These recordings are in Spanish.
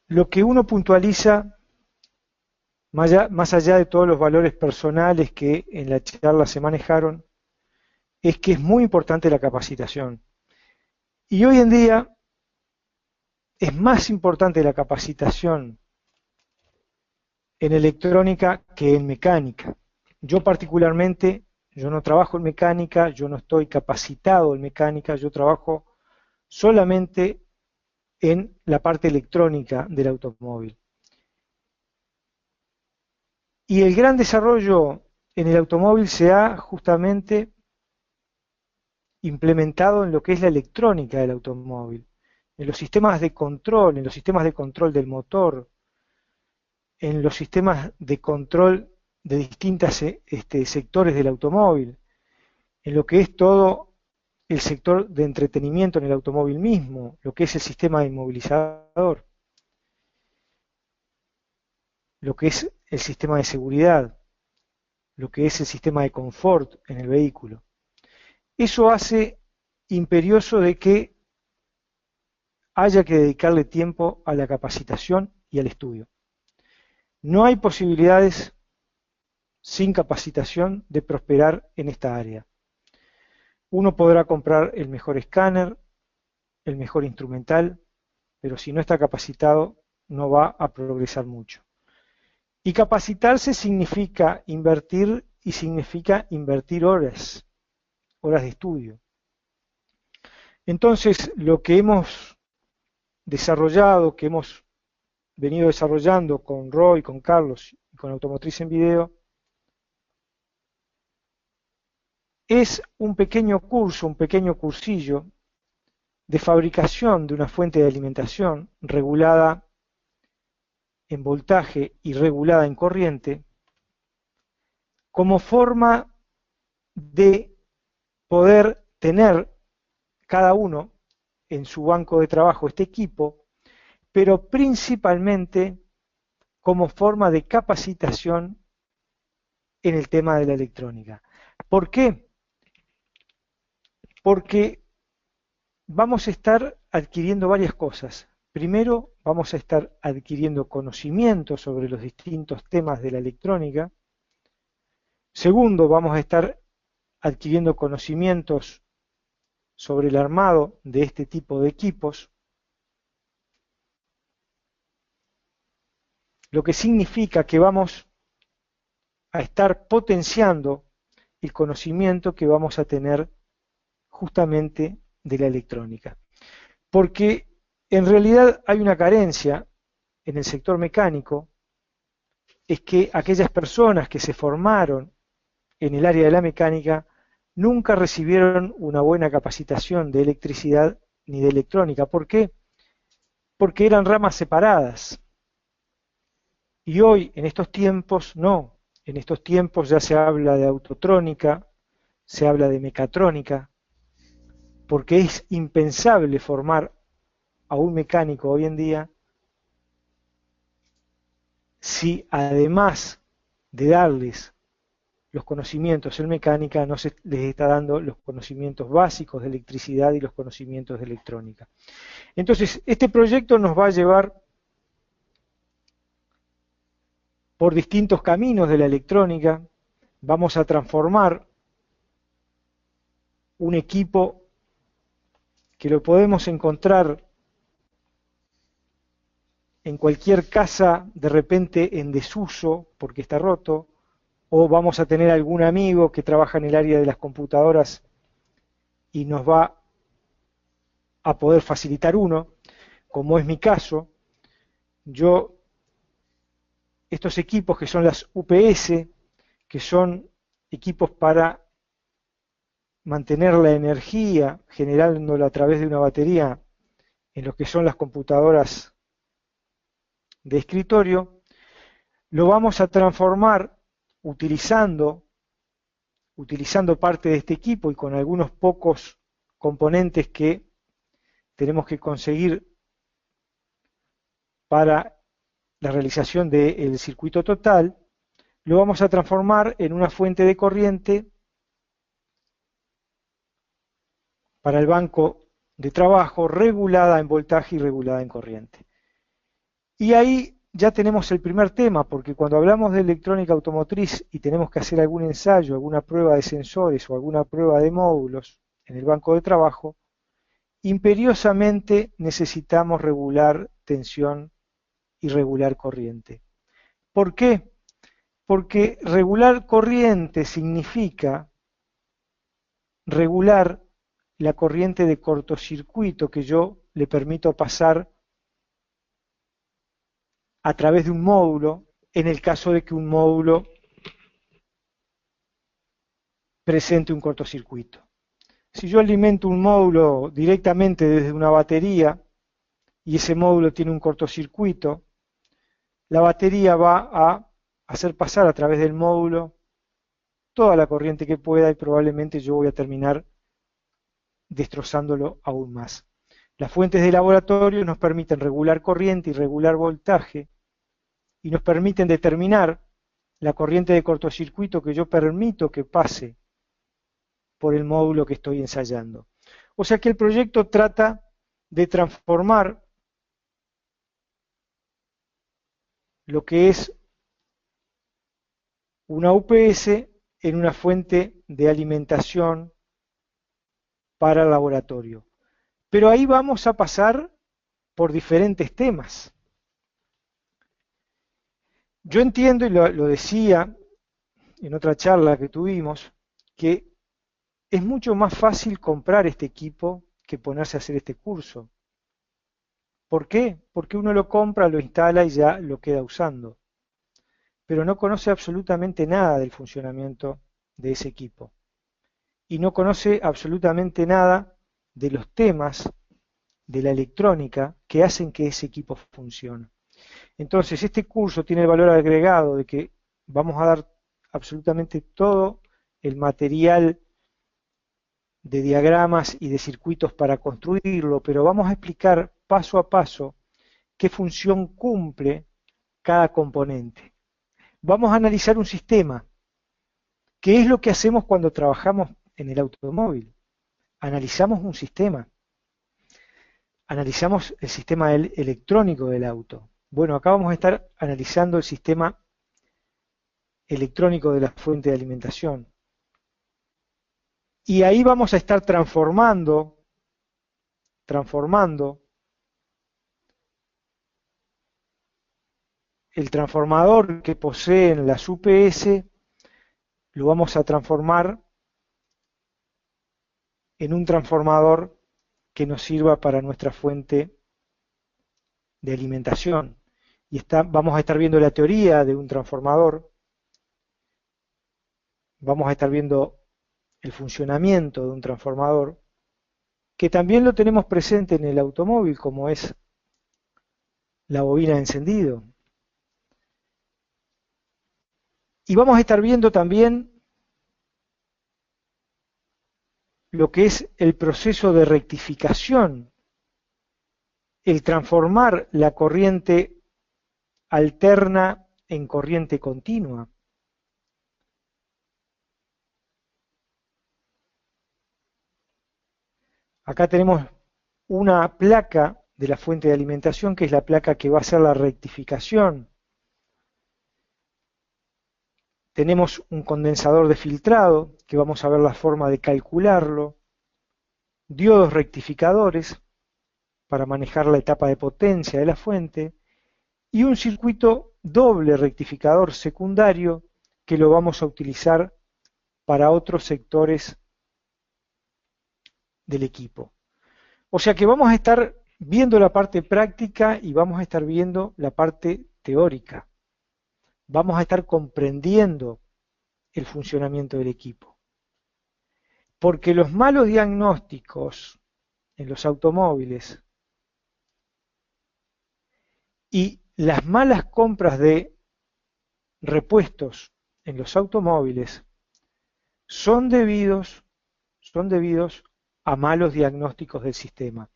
Lo que uno puntualiza, más allá de todos los valores personales que en la charla se manejaron, es que es muy importante la capacitación. Y hoy en día es más importante la capacitación en electrónica que en mecánica. Yo particularmente, yo no trabajo en mecánica, yo no estoy capacitado en mecánica, yo trabajo solamente en la parte electrónica del automóvil. Y el gran desarrollo en el automóvil se ha justamente implementado en lo que es la electrónica del automóvil, en los sistemas de control, en los sistemas de control del motor, en los sistemas de control de distintos sectores del automóvil, en lo que es todo el sector de entretenimiento en el automóvil mismo, lo que es el sistema inmovilizador, lo que es el sistema de seguridad, lo que es el sistema de confort en el vehículo. Eso hace imperioso de que haya que dedicarle tiempo a la capacitación y al estudio. No hay posibilidades sin capacitación de prosperar en esta área. Uno podrá comprar el mejor escáner, el mejor instrumental, pero si no está capacitado no va a progresar mucho. Y capacitarse significa invertir y significa invertir horas de estudio. Entonces, lo que hemos desarrollado, que hemos venido desarrollando con Roy, con Carlos y con Automotriz en Video, es un pequeño curso, un pequeño cursillo de fabricación de una fuente de alimentación regulada en voltaje y regulada en corriente, como forma de poder tener cada uno en su banco de trabajo este equipo, pero principalmente como forma de capacitación en el tema de la electrónica. ¿Por qué? Porque vamos a estar adquiriendo varias cosas. Primero, vamos a estar adquiriendo conocimiento sobre los distintos temas de la electrónica. Segundo, vamos a estar adquiriendo conocimientos sobre el armado de este tipo de equipos, lo que significa que vamos a estar potenciando el conocimiento que vamos a tener justamente de la electrónica. Porque en realidad hay una carencia en el sector mecánico, es que aquellas personas que se formaron en el área de la mecánica nunca recibieron una buena capacitación de electricidad ni de electrónica. ¿Por qué? Porque eran ramas separadas. Y hoy, en estos tiempos, no. En estos tiempos ya se habla de autotrónica, se habla de mecatrónica, porque es impensable formar a un mecánico hoy en día si además de darles los conocimientos en mecánica no se les está dando los conocimientos básicos de electricidad y los conocimientos de electrónica. Entonces, este proyecto nos va a llevar por distintos caminos de la electrónica. Vamos a transformar un equipo que lo podemos encontrar en cualquier casa de repente en desuso porque está roto, o vamos a tener algún amigo que trabaja en el área de las computadoras y nos va a poder facilitar uno, como es mi caso. Yo, estos equipos que son las UPS, que son equipos para mantener la energía, generándola a través de una batería en lo que son las computadoras de escritorio, lo vamos a transformar utilizando parte de este equipo y con algunos pocos componentes que tenemos que conseguir para la realización del circuito total, lo vamos a transformar en una fuente de corriente para el banco de trabajo regulada en voltaje y regulada en corriente. Y ahí ya tenemos el primer tema, porque cuando hablamos de electrónica automotriz y tenemos que hacer algún ensayo, alguna prueba de sensores o alguna prueba de módulos en el banco de trabajo, imperiosamente necesitamos regular tensión y regular corriente. ¿Por qué? Porque regular corriente significa regular la corriente de cortocircuito que yo le permito pasar a través de un módulo, en el caso de que un módulo presente un cortocircuito. Si yo alimento un módulo directamente desde una batería y ese módulo tiene un cortocircuito, la batería va a hacer pasar a través del módulo toda la corriente que pueda y probablemente yo voy a terminar destrozándolo aún más. Las fuentes de laboratorio nos permiten regular corriente y regular voltaje y nos permiten determinar la corriente de cortocircuito que yo permito que pase por el módulo que estoy ensayando. O sea que el proyecto trata de transformar lo que es una UPS en una fuente de alimentación para el laboratorio. Pero ahí vamos a pasar por diferentes temas. Yo entiendo, y lo decía en otra charla que tuvimos, que es mucho más fácil comprar este equipo que ponerse a hacer este curso. ¿Por qué? Porque uno lo compra, lo instala y ya lo queda usando. Pero no conoce absolutamente nada del funcionamiento de ese equipo. Y no conoce absolutamente nada de los temas de la electrónica que hacen que ese equipo funcione. Entonces, este curso tiene el valor agregado de que vamos a dar absolutamente todo el material de diagramas y de circuitos para construirlo, pero vamos a explicar paso a paso qué función cumple cada componente. Vamos a analizar un sistema, que es lo que hacemos cuando trabajamos en el automóvil. Analizamos un sistema, analizamos el sistema electrónico del auto. Bueno, acá vamos a estar analizando el sistema electrónico de la fuente de alimentación. Y ahí vamos a estar transformando el transformador que poseen las UPS, lo vamos a transformar en un transformador que nos sirva para nuestra fuente de alimentación. Y vamos a estar viendo la teoría de un transformador, vamos a estar viendo el funcionamiento de un transformador, que también lo tenemos presente en el automóvil, como es la bobina de encendido. Y vamos a estar viendo también lo que es el proceso de rectificación, el transformar la corriente alterna en corriente continua. Acá tenemos una placa de la fuente de alimentación, que es la placa que va a hacer la rectificación. Tenemos un condensador de filtrado, que vamos a ver la forma de calcularlo. Diodos rectificadores, para manejar la etapa de potencia de la fuente. Y un circuito doble rectificador secundario, que lo vamos a utilizar para otros sectores del equipo. O sea que vamos a estar viendo la parte práctica y vamos a estar viendo la parte teórica. Vamos a estar comprendiendo el funcionamiento del equipo. Porque los malos diagnósticos en los automóviles y las malas compras de repuestos en los automóviles son debidos a malos diagnósticos del sistema.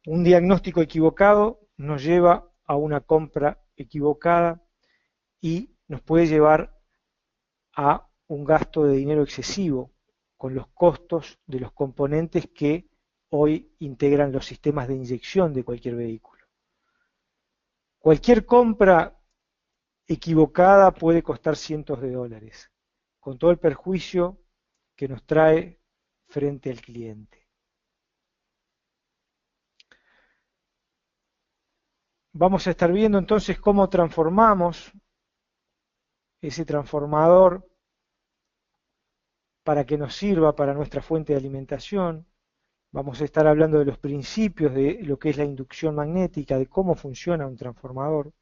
Un diagnóstico equivocado nos lleva a una compra equivocada y nos puede llevar a un gasto de dinero excesivo con los costos de los componentes que hoy integran los sistemas de inyección de cualquier vehículo. Cualquier compra equivocada puede costar cientos de dólares, con todo el perjuicio que nos trae frente al cliente. Vamos a estar viendo entonces cómo transformamos ese transformador para que nos sirva para nuestra fuente de alimentación. Vamos a estar hablando de los principios de lo que es la inducción magnética, de cómo funciona un transformador,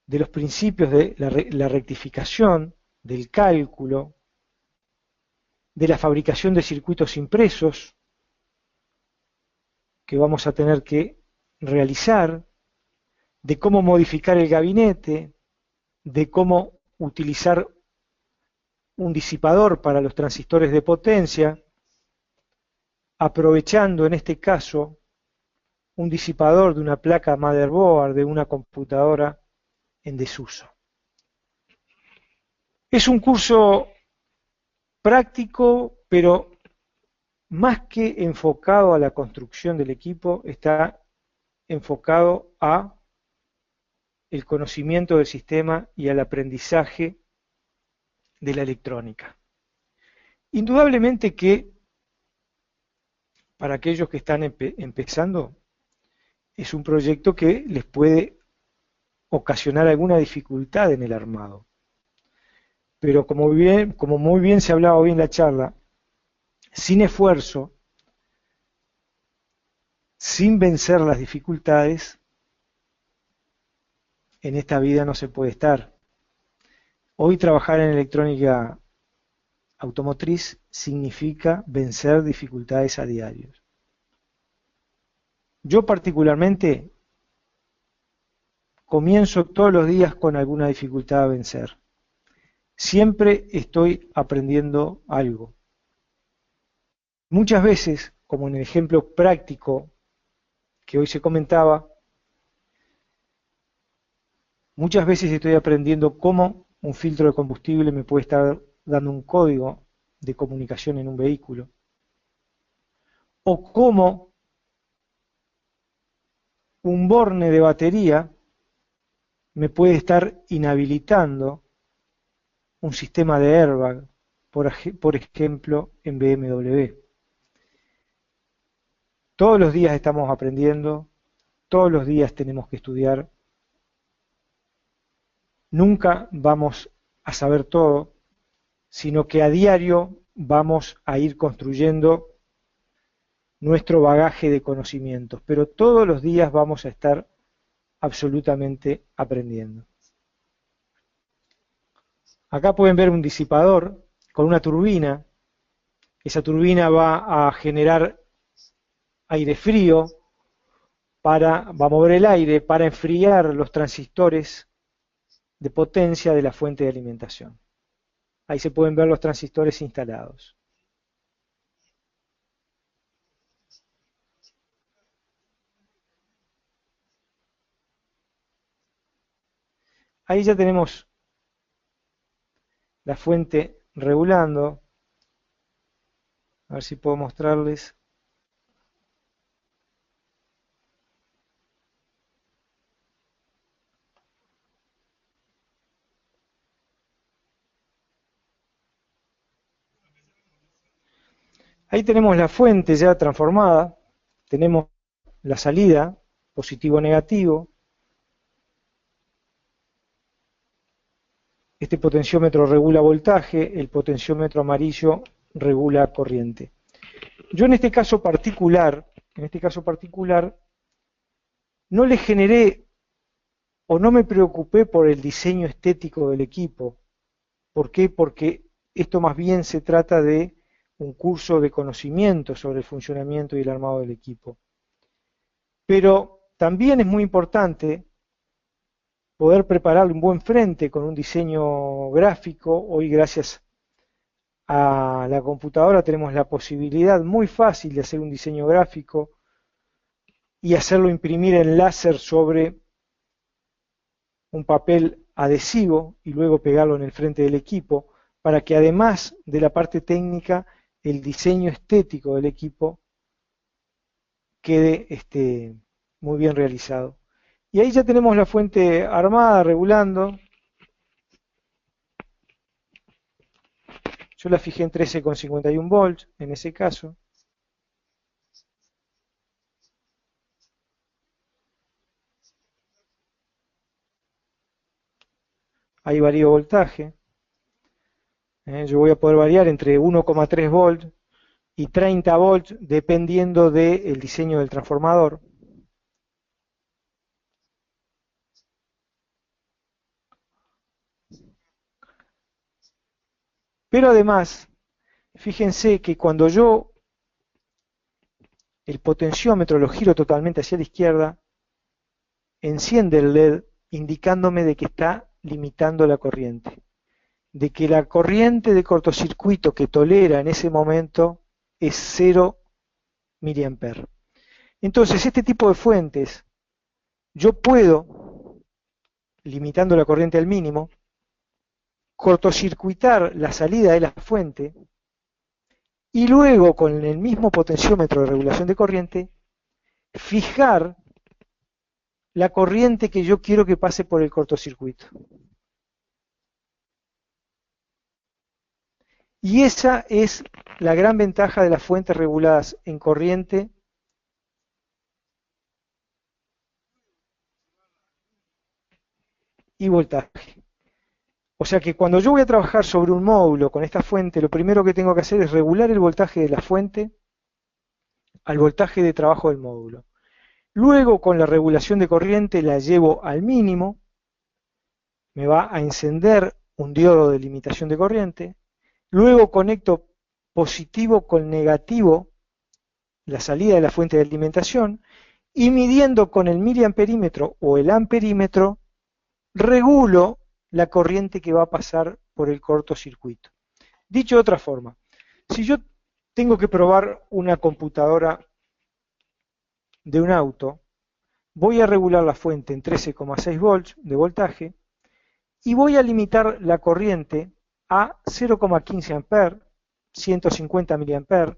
de los principios de la rectificación, del cálculo, de la fabricación de circuitos impresos que vamos a tener que realizar, de cómo modificar el gabinete, de cómo utilizar un disipador para los transistores de potencia, aprovechando en este caso un disipador de una placa motherboard de una computadora en desuso. Es un curso práctico, pero más que enfocado a la construcción del equipo, está enfocado a el conocimiento del sistema y al aprendizaje de la electrónica. Indudablemente que para aquellos que están empezando, es un proyecto que les puede ocasionar alguna dificultad en el armado. Pero como muy bien se hablaba hoy en la charla, sin esfuerzo, sin vencer las dificultades, en esta vida no se puede estar. Hoy trabajar en electrónica automotriz significa vencer dificultades a diario. Yo particularmente comienzo todos los días con alguna dificultad a vencer. Siempre estoy aprendiendo algo. Muchas veces, como en el ejemplo práctico que hoy se comentaba, muchas veces estoy aprendiendo cómo un filtro de combustible me puede estar dando un código de comunicación en un vehículo, o cómo un borne de batería me puede estar inhabilitando un sistema de airbag, por ejemplo, en BMW. Todos los días estamos aprendiendo, todos los días tenemos que estudiar. Nunca vamos a saber todo, sino que a diario vamos a ir construyendo nuestro bagaje de conocimientos, pero todos los días vamos a estar absolutamente aprendiendo. Acá pueden ver un disipador con una turbina. Esa turbina va a generar aire frío, va a mover el aire para enfriar los transistores de potencia de la fuente de alimentación. Ahí se pueden ver los transistores instalados. Ahí ya tenemos la fuente regulando. A ver si puedo mostrarles. Ahí tenemos la fuente ya transformada, tenemos la salida, positivo-negativo. Este potenciómetro regula voltaje, el potenciómetro amarillo regula corriente. Yo en este caso particular, no le generé o no me preocupé por el diseño estético del equipo. ¿Por qué? Porque esto más bien se trata de un curso de conocimiento sobre el funcionamiento y el armado del equipo. Pero también es muy importante poder prepararle un buen frente con un diseño gráfico. Hoy, gracias a la computadora, tenemos la posibilidad muy fácil de hacer un diseño gráfico y hacerlo imprimir en láser sobre un papel adhesivo y luego pegarlo en el frente del equipo, para que además de la parte técnica, el diseño estético del equipo quede muy bien realizado. Y ahí ya tenemos la fuente armada, regulando. Yo la fijé en 13,51 volts, en ese caso. Ahí varío voltaje. Yo voy a poder variar entre 1,3 volts y 30 volts dependiendo del diseño del transformador. Pero además, fíjense que cuando yo el potenciómetro lo giro totalmente hacia la izquierda, enciende el LED indicándome de que está limitando la corriente, de que la corriente de cortocircuito que tolera en ese momento es 0 miliamperes. Entonces, este tipo de fuentes, yo puedo, limitando la corriente al mínimo, cortocircuitar la salida de la fuente y luego con el mismo potenciómetro de regulación de corriente, fijar la corriente que yo quiero que pase por el cortocircuito. Y esa es la gran ventaja de las fuentes reguladas en corriente y voltaje. O sea que cuando yo voy a trabajar sobre un módulo con esta fuente, lo primero que tengo que hacer es regular el voltaje de la fuente al voltaje de trabajo del módulo. Luego, con la regulación de corriente, la llevo al mínimo, me va a encender un diodo de limitación de corriente. Luego conecto positivo con negativo la salida de la fuente de alimentación y midiendo con el miliamperímetro o el amperímetro, regulo la corriente que va a pasar por el cortocircuito. Dicho de otra forma, si yo tengo que probar una computadora de un auto, voy a regular la fuente en 13,6 volts de voltaje y voy a limitar la corriente a 0,15 amperes, 150 miliamperes,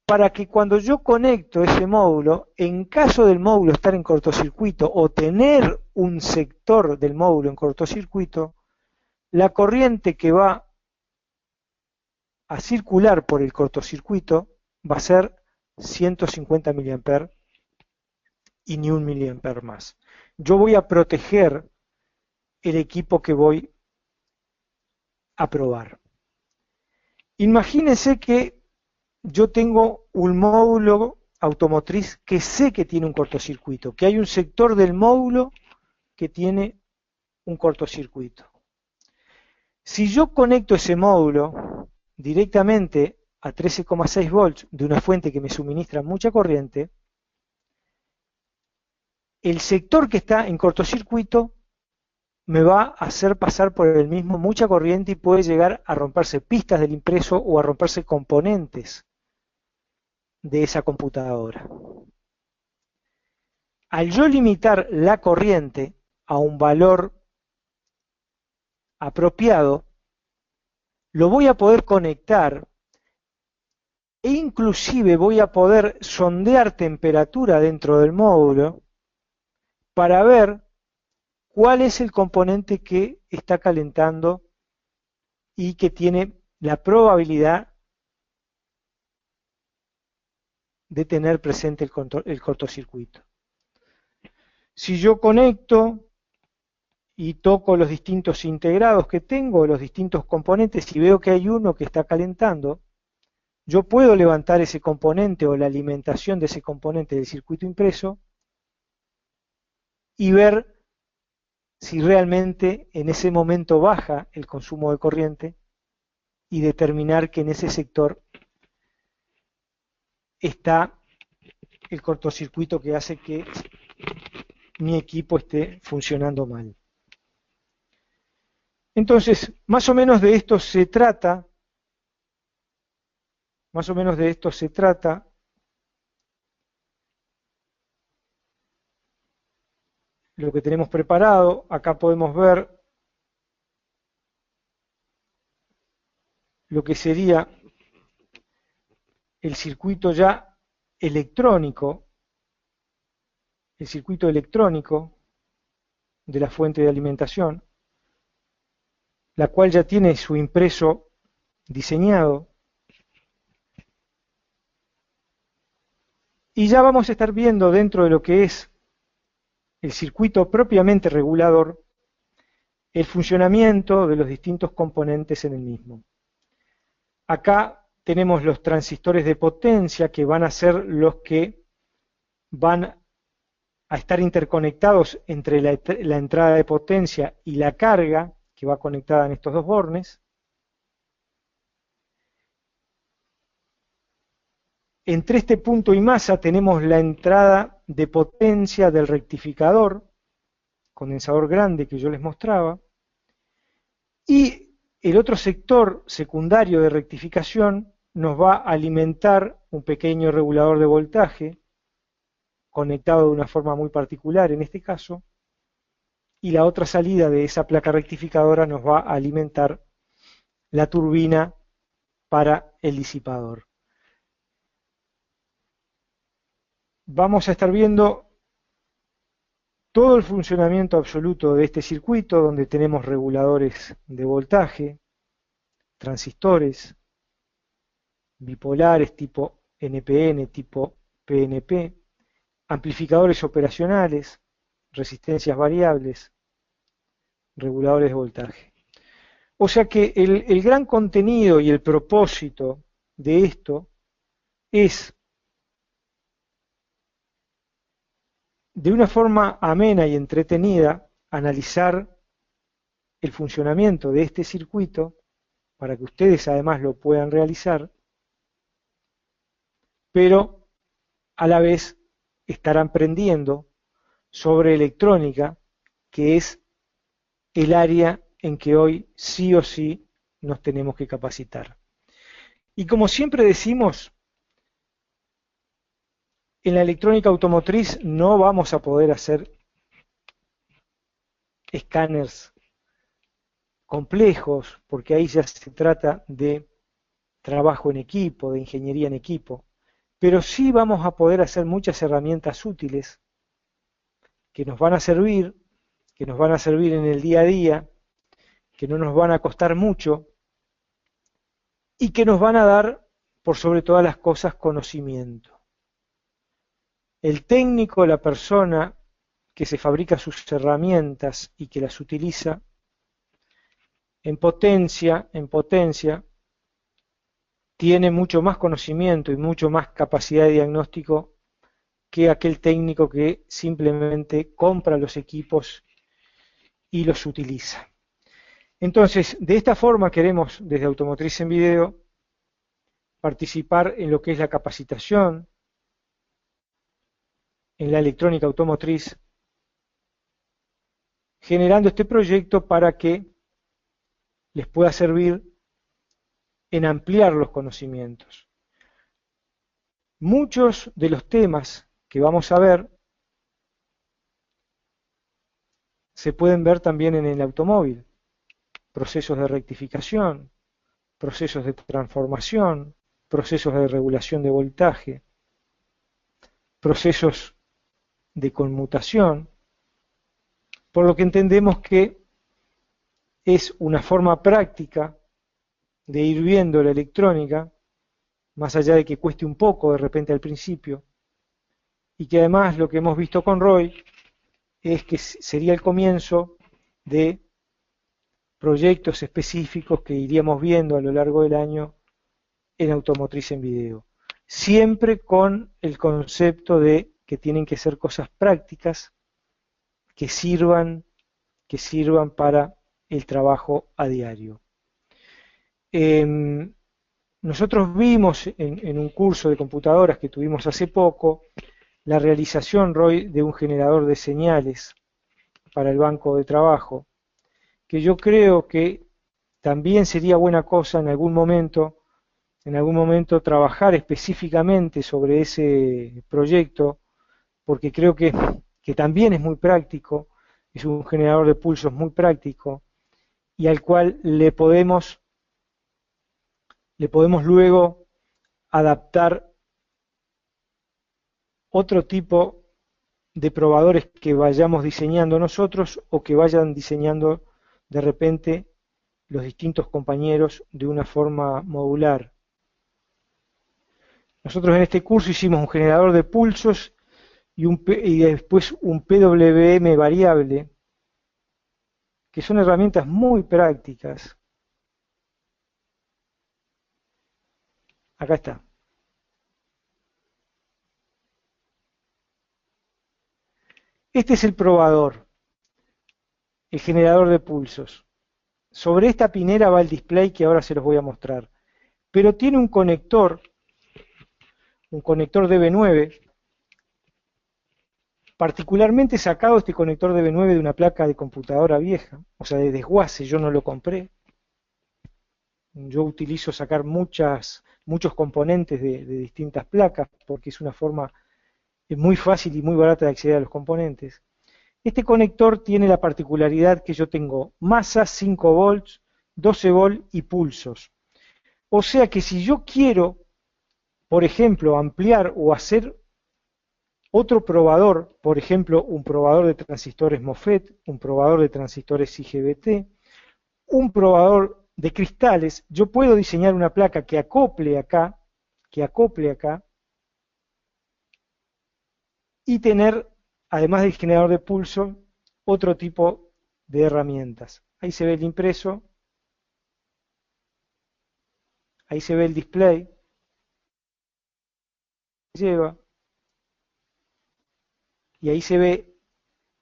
para que cuando yo conecto ese módulo, en caso del módulo estar en cortocircuito o tener un sector del módulo en cortocircuito, la corriente que va a circular por el cortocircuito va a ser 150 miliamperes y ni un miliamper más. Yo voy a proteger el equipo que voy a probar. Imagínense que yo tengo un módulo automotriz que sé que tiene un cortocircuito, que hay un sector del módulo que tiene un cortocircuito. Si yo conecto ese módulo directamente a 13,6 volts de una fuente que me suministra mucha corriente, el sector que está en cortocircuito me va a hacer pasar por el mismo mucha corriente y puede llegar a romperse pistas del impreso o a romperse componentes de esa computadora. Al yo limitar la corriente a un valor apropiado, lo voy a poder conectar e inclusive voy a poder sondear temperatura dentro del módulo para ver cuál es el componente que está calentando y que tiene la probabilidad de tener presente el cortocircuito. Si yo conecto y toco los distintos integrados que tengo, los distintos componentes, y veo que hay uno que está calentando, yo puedo levantar ese componente o la alimentación de ese componente del circuito impreso y ver si realmente en ese momento baja el consumo de corriente y determinar que en ese sector está el cortocircuito que hace que mi equipo esté funcionando mal. Entonces, más o menos de esto se trata, lo que tenemos preparado. Acá podemos ver lo que sería el circuito ya electrónico el circuito electrónico de la fuente de alimentación, la cual ya tiene su impreso diseñado, y ya vamos a estar viendo dentro de lo que es el circuito propiamente regulador el funcionamiento de los distintos componentes en el mismo. Acá tenemos los transistores de potencia, que van a ser los que van a estar interconectados entre la entrada de potencia y la carga que va conectada en estos dos bornes. Entre este punto y masa tenemos la entrada de potencia del rectificador, condensador grande que yo les mostraba, y el otro sector secundario de rectificación nos va a alimentar un pequeño regulador de voltaje, conectado de una forma muy particular en este caso, y la otra salida de esa placa rectificadora nos va a alimentar la turbina para el disipador. Vamos a estar viendo todo el funcionamiento absoluto de este circuito, donde tenemos reguladores de voltaje, transistores, bipolares tipo NPN, tipo PNP, amplificadores operacionales, resistencias variables, reguladores de voltaje. O sea que el gran contenido y el propósito de esto es, de una forma amena y entretenida, analizar el funcionamiento de este circuito para que ustedes además lo puedan realizar, pero a la vez estarán aprendiendo sobre electrónica, que es el área en que hoy sí o sí nos tenemos que capacitar. Y como siempre decimos, en la electrónica automotriz no vamos a poder hacer escáneres complejos, porque ahí ya se trata de trabajo en equipo, de ingeniería en equipo, pero sí vamos a poder hacer muchas herramientas útiles que nos van a servir, en el día a día, que no nos van a costar mucho y que nos van a dar, por sobre todas las cosas, conocimiento. El técnico, la persona que se fabrica sus herramientas y que las utiliza, en potencia, tiene mucho más conocimiento y mucho más capacidad de diagnóstico que aquel técnico que simplemente compra los equipos y los utiliza. Entonces, de esta forma queremos, desde Automotriz en Video, participar en lo que es la capacitación en la electrónica automotriz, generando este proyecto para que les pueda servir en ampliar los conocimientos. Muchos de los temas que vamos a ver se pueden ver también en el automóvil: procesos de rectificación, procesos de transformación, procesos de regulación de voltaje, procesos de conmutación, por lo que entendemos que es una forma práctica de ir viendo la electrónica, más allá de que cueste un poco de repente al principio, y que además lo que hemos visto con Roy es que sería el comienzo de proyectos específicos que iríamos viendo a lo largo del año en Automotriz en Video, siempre con el concepto de que tienen que ser cosas prácticas que sirvan para el trabajo a diario. Nosotros vimos en un curso de computadoras que tuvimos hace poco la realización, Roy, de un generador de señales para el banco de trabajo, que yo creo que también sería buena cosa en algún momento trabajar específicamente sobre ese proyecto, porque creo que también es muy práctico, es un generador de pulsos muy práctico, y al cual le podemos luego adaptar otro tipo de probadores que vayamos diseñando nosotros o que vayan diseñando de repente los distintos compañeros de una forma modular. Nosotros en este curso hicimos un generador de pulsos y después un PWM variable, que son herramientas muy prácticas. Acá está. Este es el probador, el generador de pulsos. Sobre esta pinera va el display que ahora se los voy a mostrar. Pero tiene un conector DB9, particularmente sacado este conector DB9 de una placa de computadora vieja, o sea, de desguace, yo no lo compré. Yo utilizo sacar muchos componentes de distintas placas, porque es una forma muy fácil y muy barata de acceder a los componentes. Este conector tiene la particularidad que yo tengo masa 5 volts, 12 volts y pulsos. O sea que si yo quiero, por ejemplo, ampliar o hacer otro probador, por ejemplo, un probador de transistores MOSFET, un probador de transistores IGBT, un probador de cristales, yo puedo diseñar una placa que acople acá, y tener, además del generador de pulso, otro tipo de herramientas. Ahí se ve el impreso, ahí se ve el display, lleva, y ahí se ve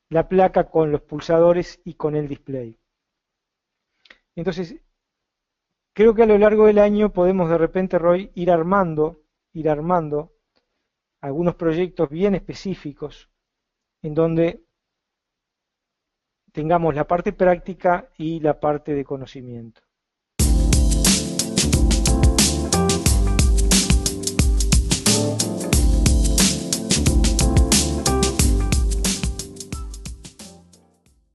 la placa con los pulsadores y con el display. Entonces, creo que a lo largo del año podemos de repente, Roy, ir armando algunos proyectos bien específicos en donde tengamos la parte práctica y la parte de conocimiento.